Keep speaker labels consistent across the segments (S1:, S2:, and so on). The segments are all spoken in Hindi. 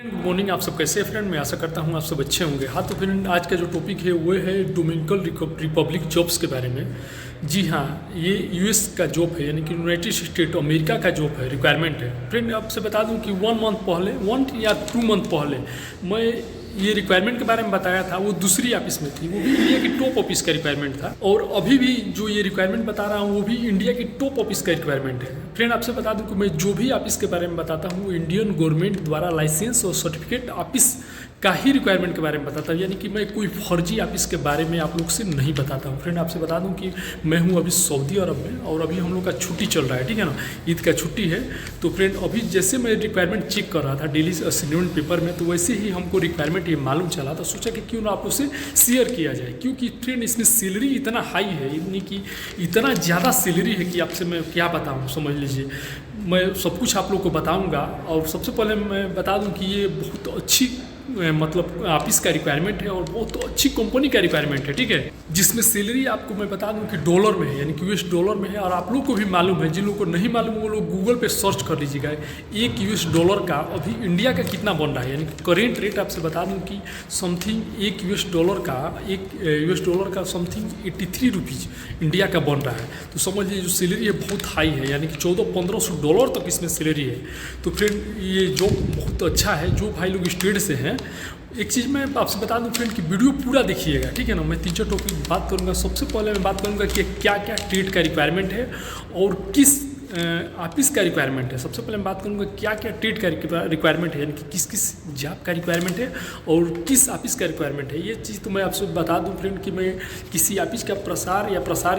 S1: Good morning. आप सब कैसे हैं फ्रेंड? मैं आशा करता हूँ आप सब अच्छे होंगे। हाँ तो फ्रेंड, आज का जो टॉपिक है वो है डोमिनिकन रिपब्लिक जॉब्स के बारे में। जी हाँ, ये यूएस का जॉब है, यानी कि यूनाइटेड स्टेट अमेरिका का जॉब है, रिक्वायरमेंट है। फ्रेंड आपसे बता दूं कि 1 या 2 मंथ पहले मैं ये रिक्वायरमेंट के बारे में बताया था, वो दूसरी ऑफिस में थी, वो भी इंडिया की टॉप ऑफिस का रिक्वायरमेंट था। और अभी भी जो ये रिक्वायरमेंट बता रहा हूँ वो भी इंडिया की टॉप ऑफिस का रिक्वायरमेंट है। फ्रेंड आपसे बता दूं कि मैं जो भी ऑफिस के बारे में बताता हूँ, इंडियन गवर्नमेंट द्वारा लाइसेंस और सर्टिफिकेट ऑफिस का ही रिक्वायरमेंट के बारे में बताता हूँ, यानी कि मैं कोई फर्जी ऑफिस के बारे में आप लोग से नहीं बताता हूँ। फ्रेंड आपसे बता दूं कि मैं हूँ अभी सऊदी अरब में, और अभी हम लोग का छुट्टी चल रहा है, ठीक है ना, ईद का छुट्टी है। तो फ्रेंड अभी जैसे मैं रिक्वायरमेंट चेक कर रहा था डेली असाइनमेंट पेपर में, तो वैसे ही हमको रिक्वायरमेंट ये मालूम चला, तो सोचा कि क्यों ना आप लोग से शेयर किया जाए। क्योंकि फ्रेंड इसमें सैलरी इतना हाई है, यानी कि इतना ज़्यादा सैलरी है कि आपसे मैं क्या बताऊँ, समझ लीजिए। मैं सब कुछ आप लोग को बताऊँगा। और सबसे पहले मैं बता दूँ कि ये बहुत अच्छी मतलब ऑफिस का रिक्वायरमेंट है और बहुत अच्छी कंपनी का रिक्वायरमेंट है, ठीक है, जिसमें सैलरी आपको मैं बता दूं कि डॉलर में है, यानी कि यूएस डॉलर में है। और आप लोग को भी मालूम है, जिन लोगों को नहीं मालूम वो लोग गूगल पे सर्च कर लीजिएगा, एक यूएस डॉलर का अभी इंडिया का कितना बन रहा है। यानी कि करेंट रेट आपसे बता दूं कि समथिंग एक यूएस डॉलर का समथिंग 83 रुपीज़ इंडिया का बन रहा है। तो समझ लीजिए जो सैलरी है बहुत हाई है, यानी कि $1400-1500 तक इसमें सैलरी है। तो फ्रेंड ये जॉब बहुत अच्छा है। जो भाई लोग स्टेट से हैं, एक चीज़ मैं आपसे बता दूं फ्रेंड कि वीडियो पूरा देखिएगा, ठीक है ना। मैं 3-4 टॉपिक बात करूंगा। सबसे पहले मैं बात करूंगा कि क्या क्या ट्रेड का रिक्वायरमेंट है और किस ऑफिस का रिक्वायरमेंट है। सबसे पहले मैं बात करूंगा क्या क्या ट्रेड का रिक्वायरमेंट है, यानी कि किस किस जॉब का रिक्वायरमेंट है और किस ऑफिस का रिक्वायरमेंट है। ये चीज़ तो मैं आपसे बता दूं फ्रेंड कि मैं किसी ऑफिस का प्रसार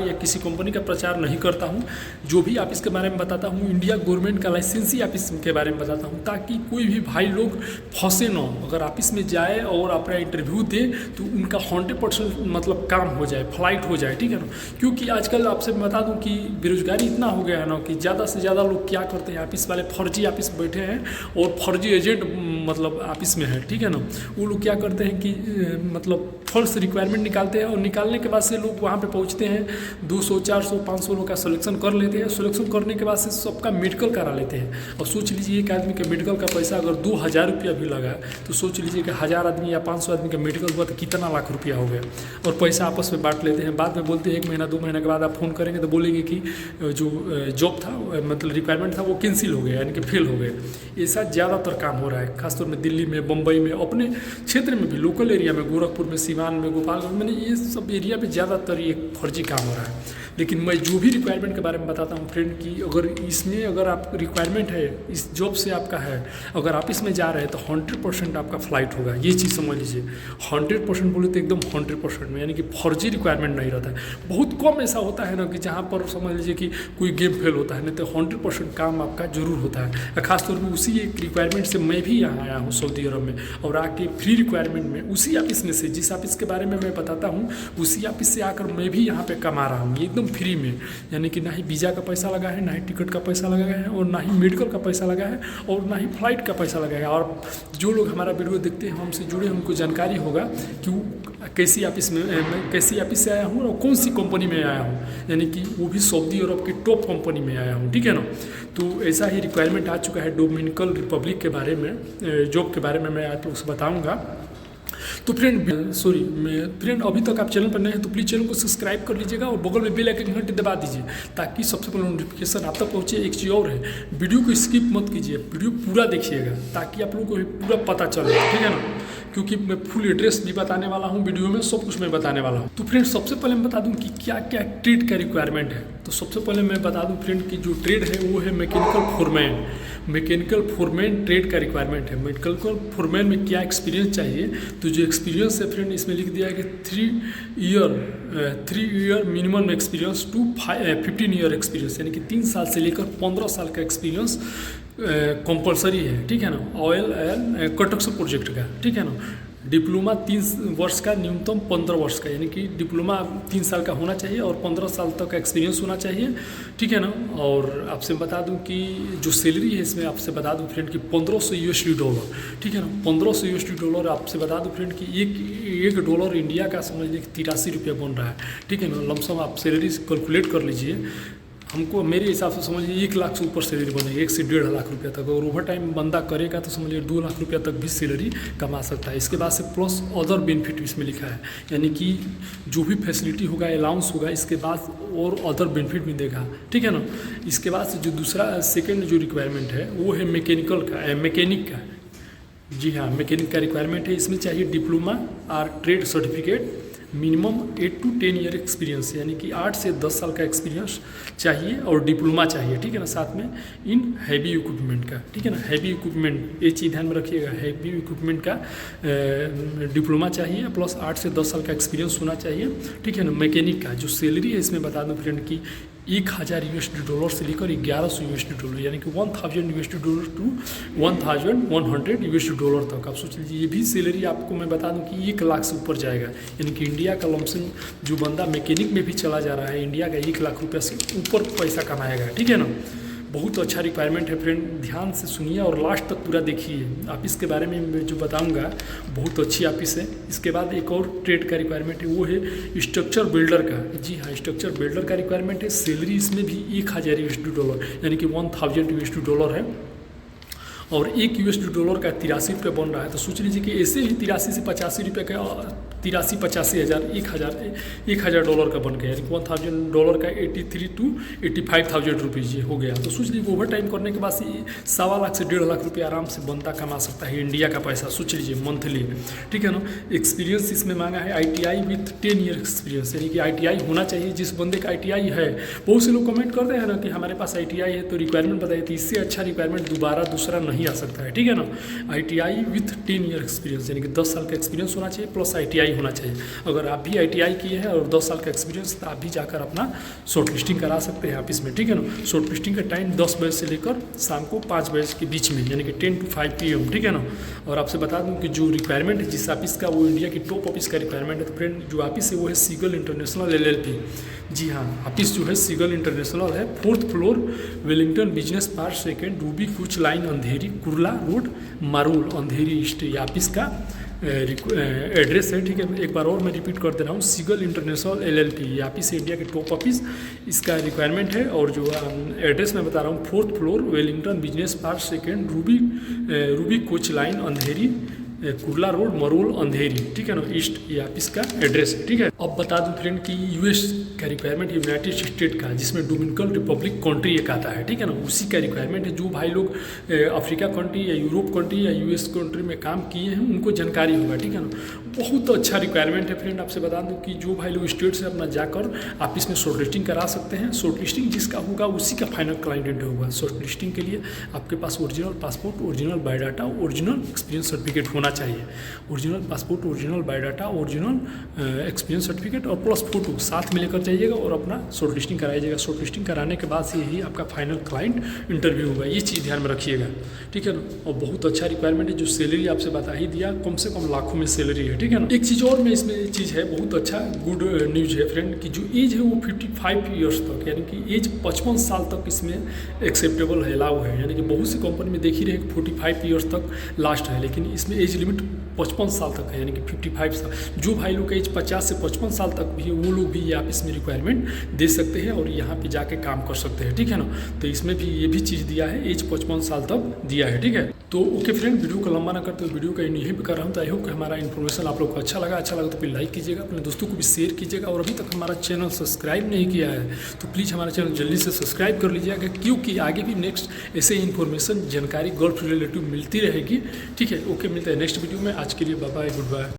S1: या किसी कंपनी का प्रचार नहीं करता हूं। जो भी ऑफिस के बारे में बताता हूं, इंडिया गवर्नमेंट का लाइसेंसी ऑफिस के बारे में बताता हूं, ताकि कोई भी भाई लोग फंसे ना। अगर ऑफिस में जाए और अपना इंटरव्यू दे तो उनका 100% मतलब काम हो जाए, फ्लाइट हो जाए, ठीक है ना। क्योंकि आजकल आपसे बता दूं कि बेरोजगारी इतना हो गया है ना कि ज़्यादा से ज़्यादा लोग क्या करते हैं, ऑफिस वाले फर्जी ऑफिस बैठे हैं और फर्जी एजेंट मतलब ऑफिस में है, ठीक है ना। वो लोग क्या करते हैं कि मतलब फॉल्स रिक्वायरमेंट निकालते हैं और निकालने के बाद से लोग वहाँ पे पहुँचते हैं, 200, 400, 500 लोग का सिलेक्शन कर लेते हैं। सिलेक्शन करने के बाद से सबका मेडिकल करा लेते हैं। और सोच लीजिए एक आदमी का मेडिकल का पैसा अगर 2000 रुपया भी लगा, तो सोच लीजिए कि 1000 आदमी या 500 आदमी का मेडिकल हुआ तो कितना लाख रुपया हो गया। और पैसा आपस में बांट लेते हैं। बाद में बोलते हैं 1 महीना 2 महीने के बाद आप फ़ोन करेंगे तो बोलेंगे कि जो जॉब था मतलब रिक्वायरमेंट था वो कैंसिल हो गया, यानी कि फेल हो गए। ऐसा ज़्यादातर काम हो रहा है, खासतौर में दिल्ली में, बम्बई में, अपने क्षेत्र में भी, लोकल एरिया में, गोरखपुर में, सीवान में, गोपालगंज में, ये सब एरिया में ज़्यादातर ये फर्जी काम हो रहा है। लेकिन मैं जो भी रिक्वायरमेंट के बारे में बताता हूँ फ्रेंड की, अगर आप रिक्वायरमेंट है इस जॉब से आपका है, अगर आप इसमें जा रहे हैं तो 100% आपका फ्लाइट होगा। ये चीज़ समझ लीजिए। 100% बोले तो एकदम 100% में, यानी कि फर्जी रिक्वायरमेंट नहीं रहता है। बहुत कम ऐसा होता है ना कि जहाँ पर समझ लीजिए कि कोई गेम फेल होता है, नहीं तो 100% काम आपका जरूर होता है। खासतौर पर उसी एक रिक्वायरमेंट से मैं भी यहाँ आया हूँ सऊदी अरब में, और आके फ्री रिक्वायरमेंट में उसी ऑफिस में से, जिस ऑफिस के बारे में मैं बताता हूँ, उसी ऑफिस से आकर मैं भी यहाँ पे कमा रहा हूँ एकदम फ्री में। यानी कि ना ही वीज़ा का पैसा लगा है, ना ही टिकट का पैसा लगा है, और ना ही मेडिकल का पैसा लगा है, और ना ही फ्लाइट का पैसा लगा है। और जो लोग हमारा वीडियो देखते हैं, हमसे जुड़े, उनको जानकारी होगा कि कैसी ऑफिस में मैं कैसी ऑफिस से आया हूँ और कौन सी कंपनी में आया हूँ, यानी कि वो भी सऊदी अरब की टॉप कंपनी में आया हूँ, ठीक है ना। तो ऐसा ही रिक्वायरमेंट आ चुका है डोमिनिकन रिपब्लिक के बारे में, जॉब के बारे में मैं आप लोग से बताऊँगा। तो फ्रेंड अभी तक आप चैनल पर नए हैं तो प्लीज़ चैनल को सब्सक्राइब कर लीजिएगा और बगल में बेल आइकन घंटी दबा दीजिए, ताकि सबसे पहले नोटिफिकेशन आप तक पहुँचे। एक चीज़ और है, वीडियो को स्किप मत कीजिए, वीडियो पूरा देखिएगा, ताकि आप लोगों को पूरा पता चले, ठीक है ना। क्योंकि मैं फुल एड्रेस भी बताने वाला हूँ वीडियो में, सब कुछ मैं बताने वाला हूँ। तो फ्रेंड सबसे पहले मैं बता दूँ कि क्या क्या ट्रेड का रिक्वायरमेंट है। तो सबसे पहले मैं बता दूँ फ्रेंड की जो ट्रेड है वो है मैकेनिकल फोरमैन ट्रेड का रिक्वायरमेंट है। मैकेनिकल फोरमैन में क्या एक्सपीरियंस चाहिए, तो जो एक्सपीरियंस है फ्रेंड इसमें लिख दिया है कि 3 year minimum experience to 15 year experience, यानी कि 3 साल से लेकर 15 साल का एक्सपीरियंस कंपलसरी है, ठीक है ना। ऑयल एंड कंस्ट्रक्शन प्रोजेक्ट का, ठीक है ना। डिप्लोमा 3 वर्ष का, न्यूनतम 15 वर्ष का, यानी कि डिप्लोमा 3 साल का होना चाहिए और 15 साल तक का एक्सपीरियंस होना चाहिए, ठीक है ना। और आपसे बता दूं कि जो सैलरी है इसमें आपसे बता दूं फ्रेंड कि $1500, ठीक है ना। $1500 आपसे बता दूं फ्रेंड कि एक डॉलर इंडिया का समझ लीजिए 83 रुपया बन रहा है, ठीक है ना। लमसम आप सैलरी कैलकुलेट कर लीजिए। हमको मेरे हिसाब से समझिए 1 लाख से ऊपर सैलरी बनेगी, 1 से 1.5 लाख रुपया तक। और ओवर टाइम बंदा करेगा तो समझिए 2 लाख रुपया तक भी सैलरी कमा सकता है। इसके बाद से प्लस अदर बेनिफिट इसमें लिखा है, यानी कि जो भी फैसिलिटी होगा, अलाउंस होगा, इसके बाद और अदर बेनिफिट भी देगा, ठीक है ना। इसके बाद से जो दूसरा सेकेंड जो रिक्वायरमेंट है वो है मैकेनिक का। जी हाँ, मैकेनिक का रिक्वायरमेंट है। इसमें चाहिए डिप्लोमा और trade certificate, minimum 8 to 10 year experience, यानी कि 8 से 10 साल का एक्सपीरियंस चाहिए और डिप्लोमा चाहिए, ठीक है ना, साथ में इन हैवी इक्विपमेंट का, ठीक है ना। हैवी इक्विपमेंट ये चीज़ ध्यान में रखिएगा, हैवी इक्विपमेंट का डिप्लोमा चाहिए प्लस 8 से 10 साल का एक्सपीरियंस होना चाहिए, ठीक है ना। मैकेनिक का जो सैलरी है इसमें बता दूं फ्रेंड कि $1000 से लेकर $1100, यानी कि $1000 टू $1100 तक। आप सोच लीजिए, ये भी सैलरी आपको मैं बता दूं कि 1 लाख से ऊपर जाएगा, यानी कि इंडिया का लमसम जो बंदा मैकेनिक में भी चला जा रहा है, इंडिया का 1 लाख रुपया से ऊपर पैसा कमाएगा, ठीक है ना। बहुत अच्छा रिक्वायरमेंट है फ्रेंड, ध्यान से सुनिए और लास्ट तक पूरा देखिए। ऑफिस के बारे में मैं जो बताऊंगा बहुत अच्छी ऑफिस है। इसके बाद एक और ट्रेड का रिक्वायरमेंट है, वो है स्ट्रक्चर बिल्डर का। जी हाँ, स्ट्रक्चर बिल्डर का रिक्वायरमेंट है। सैलरी इसमें भी $1000 यानी कि $1000 है और $1 का 83 रुपये बन रहा है। तो सोच लीजिए कि ऐसे ही 83 से 85 रुपये का 83-85 हज़ार $1000 का बन गया, यानी $1000 का 83 to 85,000 रुपीज़ ये हो गया। तो सोच लीजिए ओवर टाइम करने के बाद से 1.25 लाख से 1.5 लाख रुपये आराम से बंदा कमा सकता है इंडिया का पैसा, सोच लीजिए मंथली, ठीक है ना। एक्सपीरियंस इसमें मांगा है ITI विथ 10 ईयर एक्सपीरियंस, यानी कि ITI होना चाहिए। जिस बंदे का ITI है, बहुत से लोग कमेंट करते हैं ना कि हमारे पास ITI है तो रिक्वायरमेंट बताइए, तो इससे अच्छा रिक्वायरमेंट दूसरा नहीं आ सकता है, ठीक है ना। ITI विथ 10 ईयर एक्सपीरियंस, यानी कि 10 साल का एक्सपीरियंस होना चाहिए प्लस ITI होना चाहिए। अगर आप भी ITI किए हैं और 10 साल का एक्सपीरियंस, तो आप भी जाकर अपना शॉर्ट लिस्टिंग करा सकते हैं ऑफिस में, ठीक है ना। शॉर्ट लिस्टिंग का टाइम 10 बजे से लेकर शाम को 5 बजे के बीच में, यानी कि 10 to 5 PM, ठीक है ना। और आपसे बता दूं कि जो रिक्वायरमेंट है जिस ऑफिस का, वो इंडिया की टॉप ऑफिस का रिक्वायरमेंट है। तो फ्रेंड जो ऑफिस है वो है सीगल इंटरनेशनल LLP। जी हाँ, ऑफिस जो है सीगल इंटरनेशनल है, 4th floor, Wellington business park 2nd, Ruby Cooch line, Andheri, Kurla road, मारूल, अंधेरी ईस्ट, ये ऑफिस का एड्रेस है, ठीक है। एक बार और मैं रिपीट कर दे रहा हूँ, सीगल इंटरनेशनल LLP, ये ऑफिस है इंडिया के टॉप ऑफिस, इसका रिक्वायरमेंट है। और जो एड्रेस मैं बता रहा हूँ, 4th floor, Wellington business park 2nd, Ruby Coach Line, Andheri, Kurla road, Marol, Andheri, ठीक है ना, ईस्ट, ये ऑफिस का एड्रेस है, ठीक है। अब बता दूं फ्रेंड कि US का रिक्वायरमेंट है, यूनाइटेड स्टेट का, जिसमें डोमिनिकन रिपब्लिक कंट्री एक आता है, ठीक है ना, उसी का रिक्वायरमेंट है। जो भाई लोग अफ्रीका कंट्री या यूरोप कंट्री या US कंट्री में काम किए हैं उनको जानकारी होगा, ठीक है ना। बहुत अच्छा रिक्वायरमेंट है फ्रेंड। आपसे बता दूं कि जो भाई लोग स्टेट से अपना जाकर ऑफिस में शॉर्ट लिस्टिंग करा सकते हैं। शॉर्ट लिस्टिंग जिसका होगा उसी का फाइनल क्लाइंट होगा। शॉर्ट लिस्टिंग के लिए आपके पास original passport, original biodata, original experience certificate होना चाहिए। Original passport, original biodata, original experience certificate और प्लस फोटो साथ में लेकर जाइएगा और अपना शॉर्ट लिस्टिंग कराइएगा। शॉर्ट लिस्टिंग कराने के बाद से ही आपका फाइनल क्लाइंट इंटरव्यू होगा, ये चीज़ ध्यान में रखिएगा, ठीक है ना। और बहुत अच्छा रिक्वायरमेंट है। जो सैलरी आपसे बता ही दिया, कम से कम लाखों में सैलरी है, ठीक है ना। एक चीज़ और में इसमें चीज़ है, बहुत अच्छा गुड न्यूज़ है फ्रेंड, कि जो एज है वो 55 ईयर्स तक, यानी कि एज 55 साल तक इसमें एक्सेप्टेबल है, अलाउ है। यानी कि बहुत सी कंपनी में देख ही रहे 45 ईयर्स तक लास्ट है, लेकिन इसमें एज लिमिट 55 साल तक है, यानी कि 55 साल। जो भाई लोग का एज 50 से 55 साल तक भी है, वो लोग भी ये आप इसमें रिक्वायरमेंट दे सकते हैं और यहाँ पे जाके काम कर सकते हैं, ठीक है ना। तो इसमें भी ये भी चीज़ दिया है, एज 55 साल तक दिया है, ठीक है। तो ओके फ्रेंड, वीडियो को लंबा ना करते हुए वीडियो का यहीं पे कर रहा हूँ। तो आई होप कि हमारा इन्फॉर्मेशन आप लोग को अच्छा लगा तो फिर लाइक कीजिएगा, अपने दोस्तों को भी शेयर कीजिएगा। और अभी तक हमारा चैनल सब्सक्राइब नहीं किया है तो प्लीज़ हमारा चैनल जल्दी से सब्सक्राइब कर लीजिएगा, क्योंकि आगे भी नेक्स्ट ऐसे इन्फॉर्मेशन, जानकारी गल्फ रिलेटिव मिलती रहेगी, ठीक है। ओके, मिलता है नेक्स्ट वीडियो में। आज के लिए बाय बाय, गुड बाय।